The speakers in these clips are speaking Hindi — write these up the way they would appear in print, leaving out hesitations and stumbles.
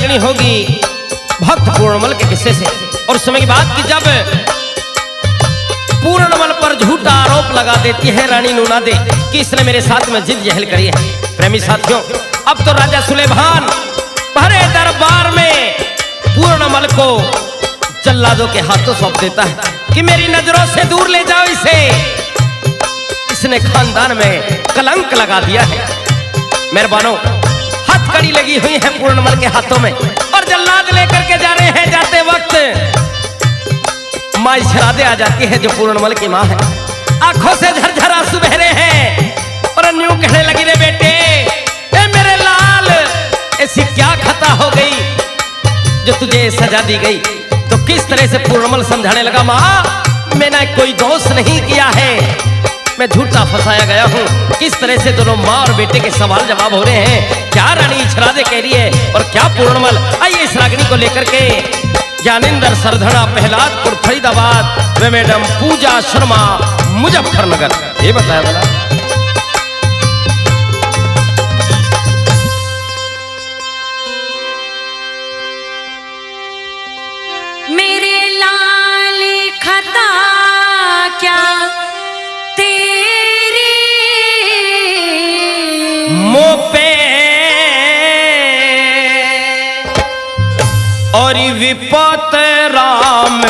रागनी होगी भक्त पूर्णमल के किस्से से। और समय की बात की जब पूर्णमल पर झूठा आरोप लगा देती है रानी नूनादे कि इसने मेरे साथ में जिद जहल करी है। प्रेमी साथियों, अब तो राजा सुलेमान भरे दरबार में पूर्णमल को जल्लादों के हाथों सौंप देता है कि मेरी नजरों से दूर ले जाओ इसे, इसने खानदान में कलंक लगा दिया है। मेहरबानों, हथकड़ी लगी हुई है पूर्णमल के हाथों में और जल्लाद लेकर के जा रहे हैं। जाते वक्त माँ इछरादे आ जाती है जो पूर्णमल की माँ है। आंखों से झरझर आंसू बह रहे हैं और न्यू कहने लगी, रे बेटे, ए मेरे लाल, ऐसी क्या खता हो गई जो तुझे सजा दी गई। तो किस तरह से पूर्णमल समझाने लगा, माँ मैंने कोई दोष नहीं किया है, मैं झूठा फंसाया गया हूँ। किस तरह से दोनों माँ और बेटे के सवाल जवाब हो रहे हैं। क्या रानी इछरादे कह रही है और क्या पूर्णमल। आइए इस रागनी को लेकर के ज्ञानेंद्र सरधना प्रहलादपुर फरीदाबाद वे मैडम पूजा शर्मा मुजफ्फरनगर, ये बताया बोला। मेरे लाल खता क्या तेरी मोपे और विपत राम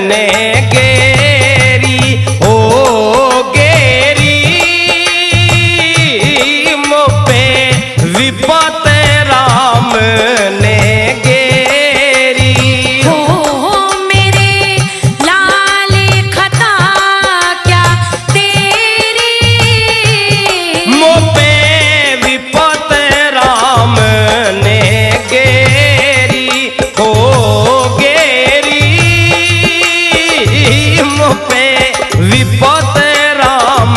ने गेरी, ओ गेरी मोपे विपत राम ने गेरी। हो मेरे लाल खता क्या तेरी मोपे विपत राम ने गेरी, ओ गेरी मोपे विपत राम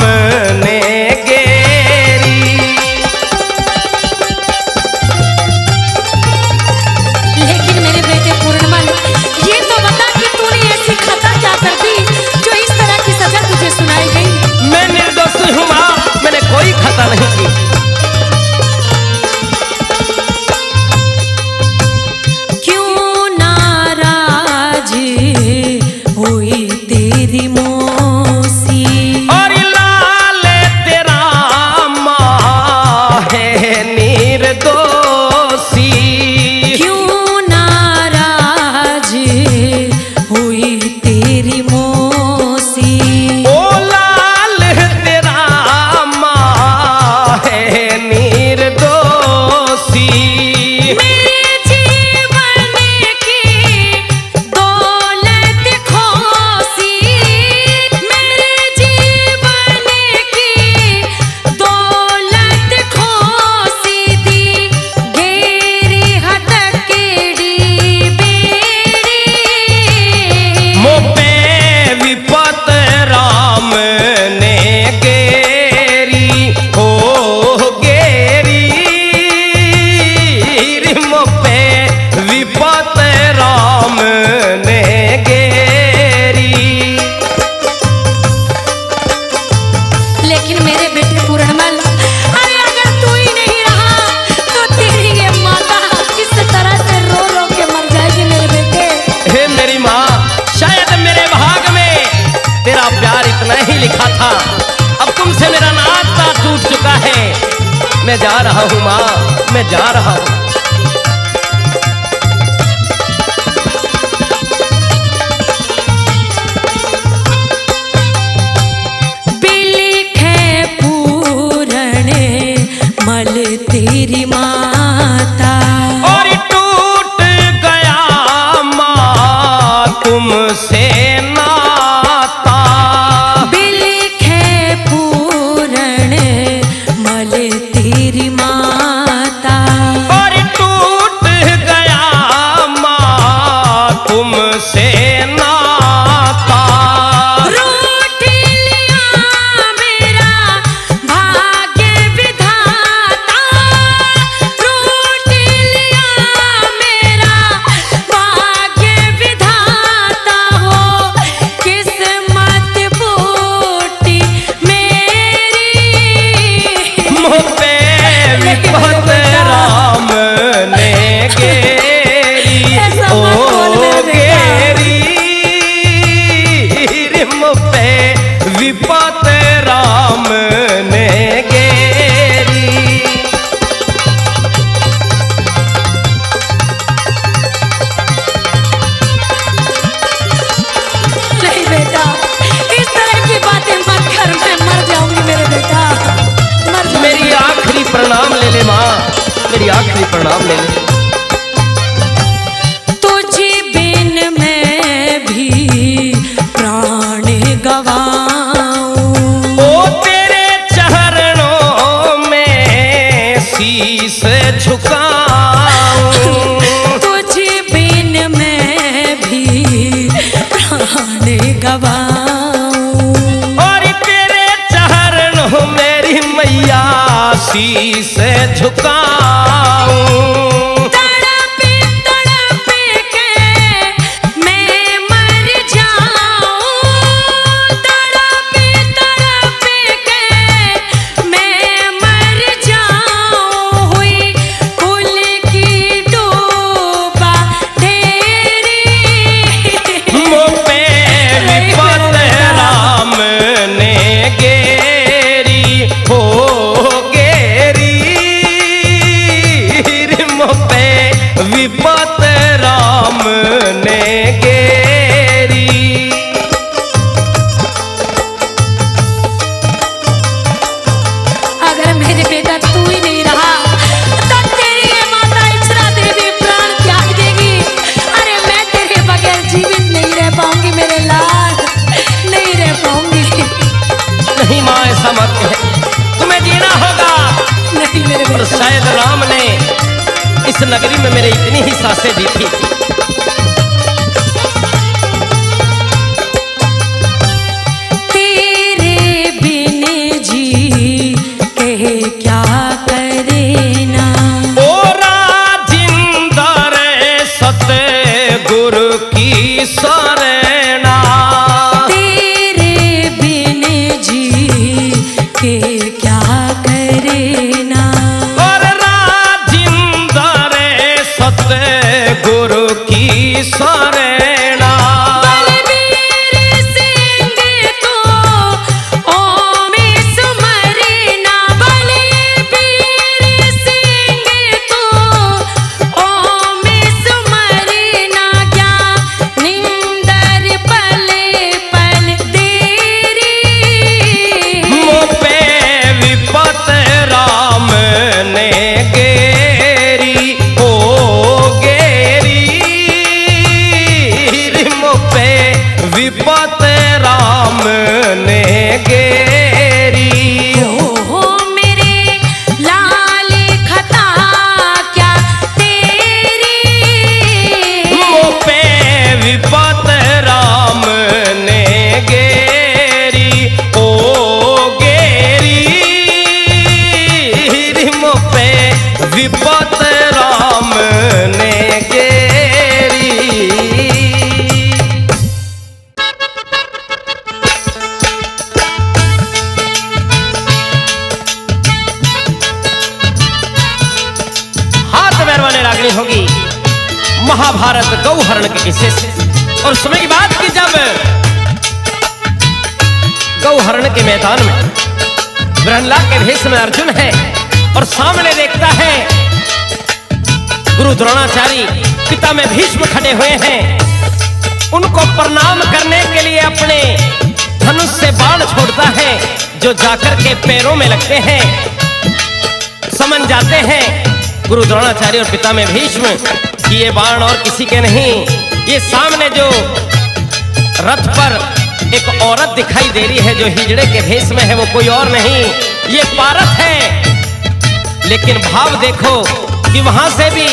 ने गेरी। लेकिन मेरे बेटे पूर्णमल, ये तो बता कि तूने ऐसी खता क्या कर दी जो इस तरह की सजा तुझे सुनाई गई। मैं निर्दोष हूँ माँ, मैंने कोई खता नहीं की। क्यों नाराज हुई तेरी मौसी, और लाल तेरा माँ है निर्दोषी। क्यों नाराज हुई तेरी मौसी। ओ लाल तेरा माँ है निर्दोषी। मेरे जीवन की दौलत खोसी, मेरे जीवन की दौलत खोसी दी, गेरी हथकड़ी बेड़ी। मोपे विपत राम ने गेरी, हो गेरी मोपे विपत राम ने गेरी। लेकिन मेरे बेटे पूर्णमल, अरे अगर तू ही नहीं रहा तो तेरी ये माता किस तरह से रो रो के मर जाएगी मेरे बेटे। हे मेरी माँ, शायद मेरे भाग में तेरा प्यार इतना ही लिखा था। अब तुमसे मेरा नाता टूट चुका है। मैं जा रहा हूँ माँ, मैं जा रहा हूँ। बिलिखे पूरण मल तेरी माता, और टूट गया माँ तुमसे नाता। बिलिखे पूरण मल तेरी माता। और शीश झुकाऊं। तड़प तड़प के मैं मर जाऊं, तड़प तड़प के मैं मर जाऊं। हुई कुल की डूबा ढेरी, मुँह पे विपत राम ने गेरी हो गेरी, मुँह पे विपत राम ने गेरी। अगर मेरे बेटा तू ही नहीं रहा तो तेरी ये माता इचरा देवी प्राण त्याग देगी। अरे मैं तेरे बगैर जीवित नहीं रह पाऊंगी मेरे लाल, नहीं रह पाऊंगी। नहीं माँ, ऐसा मत कहे, तुम्हें जीना होगा। नहीं मेरे और बेटा, शायद राम ने इस नगरी में मेरे इतनी ही सांसें दी थी। तेरे बिन जी के क्या करे ना। ओ राजिंदर सतगुरु की शरणा, तेरे बिन जी के क्या करे ना। और राजिंदर सतगुरु की शरणा। बलबीर सिंह तो ओम सुमरना, बलबीर सिंह तो ओम सुमरना। क्या निंदर पल पल देरी, मुँह पे विपत राम ने गेरी हो गेरी, मुँह पे विपत राम ने गेरी। हो मेरे लाल खता क्या तेरी, मुँह पे विपत राम ने गेरी ओ गेरी, मुँह पे विपत राम ने गेरी। हाथ मेहरबानी रागनी होगी महाभारत गौहरण के किस्से से। और समय की बात की जब गौहरण के मैदान में प्रहलाद के भेष में अर्जुन है और सामने देखता है गुरु द्रोणाचार्य पिता में भीष्म खड़े हुए हैं। उनको प्रणाम करने के लिए अपने धनुष से बाण छोड़ता है जो जाकर के पैरों में लगते हैं। समझ जाते हैं गुरु द्रोणाचार्य और पिता में भीष्म कि ये बाण और किसी के नहीं, ये सामने जो रथ पर एक औरत दिखाई दे रही है जो हिजड़े के भेष में है वो कोई और नहीं, ये पारस है। लेकिन भाव देखो कि वहां से भी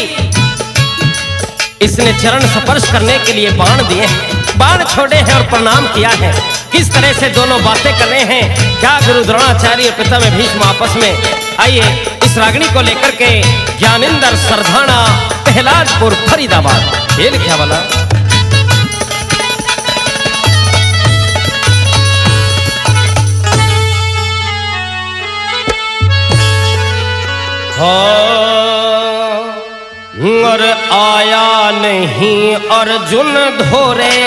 इसने चरण स्पर्श करने के लिए बाण दिए हैं, बाण छोड़े हैं और प्रणाम किया है। किस तरह से दोनों बातें कर रहे हैं, क्या गुरु द्रोणाचार्य और पिता में भीष्म आपस में। आइए इस रागनी को लेकर के ज्ञानेंद्र सरधाना प्रहलादपुर फरीदाबाद खेल क्या वाला। और आया नहीं अर्जुन धोरे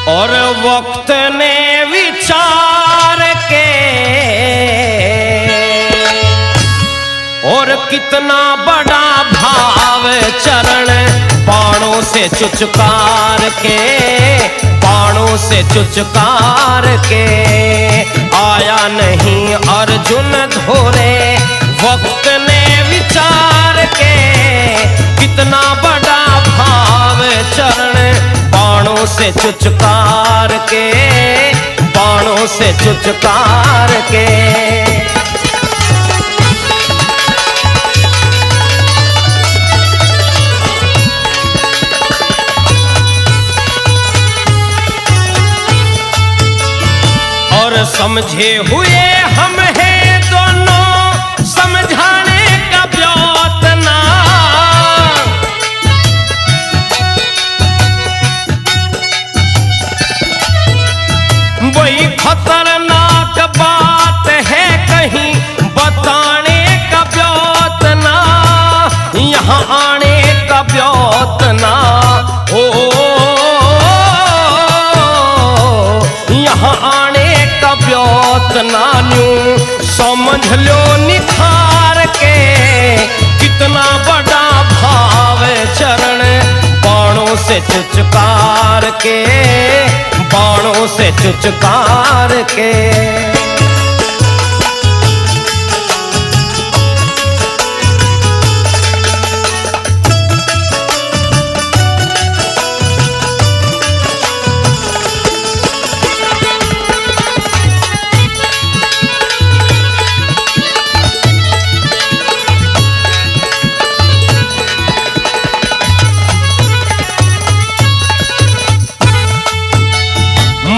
और वक्त ने विचार के और कितना बड़ा भाव चरण बाणों से चुचकार के, बाणों से चुचकार के आया नहीं अर्जुन धोरे वक्त ने विचार के, कितना बड़ा भाव चरण बाणों से चुचकार के, बाणों से चुचकार के। और समझे हुए हम हैं दोनों, समझाने का व्योतना। वही खतरनाक बात है कहीं बताने का व्योतना, यहाँ आने का व्योतना। ओ यहाँ आने का व्योतना न्यू समझ लो निखार के, कितना बड़ा भाव चरण बाणों से चुचकार के, बाणों से चुचकार के।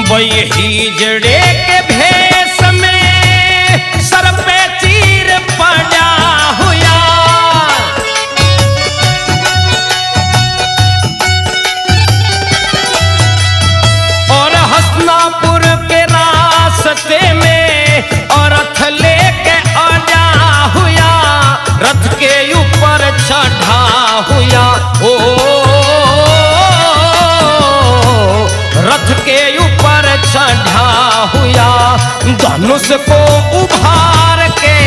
वही जड़े के भेष में सर पे चीर पड़ा हुआ, और हसनापुर के रास्ते में और रथ लेके आजा हुआ, रथ के ऊपर चढ़ा हुआ। ओ रथ के ऊपर चढ़ा हुआ, धनुष को उभार के,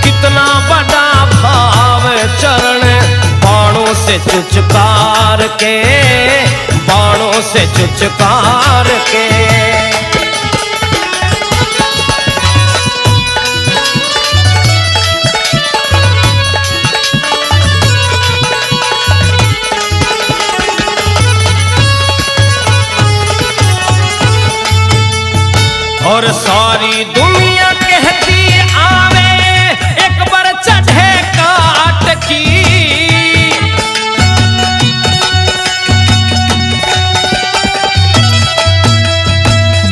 कितना बड़ा भाव चरण बाणों से चुचकार के, बाणों से चुचकार के। और सारी दुनिया कहती आवे एक बार चढ़े काट की,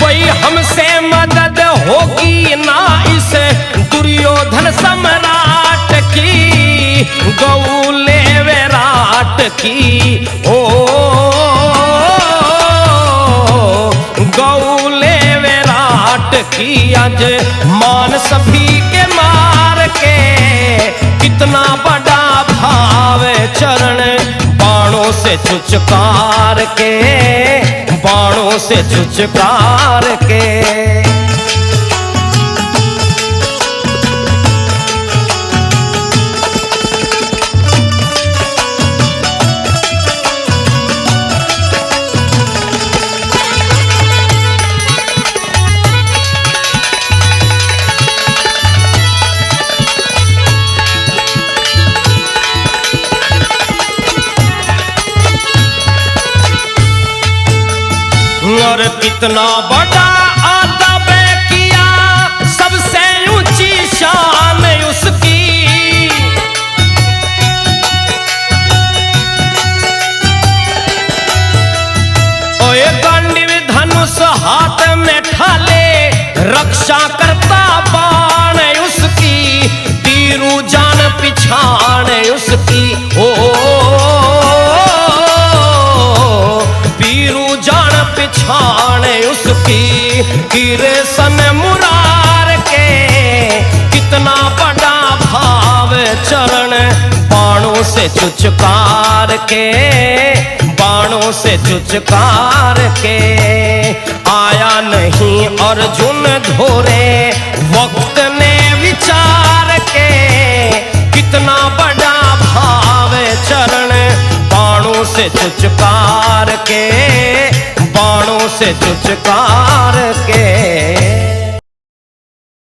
वही हमसे मदद होगी ना इस दुर्योधन सम्राट की, गौले विराट की। ओ गौले की आज मान सभी के मार के, कितना बड़ा भाव चरण बाणों से चुचकार के, बाणों से चुचकार के। और कितना बड़ा अदब किया, सबसे ऊंची शान उसकी। ओए गांडीव धनुष हाथ में ठाले, रक्षा करता बाण उसकी, तीरू जान पिछाण उसकी। ओ पीरू जान पिछाण उसकी, गिरे सन मुरार के, कितना बड़ा भाव चरण बाणों से चुचकार के, बाणों से चुचकार के। आया नहीं अर्जुन धोरे वक्त ने विचार के, कितना बड़ा भाव चरण बाणों से चुचकार के, बाणों से चुचकार के।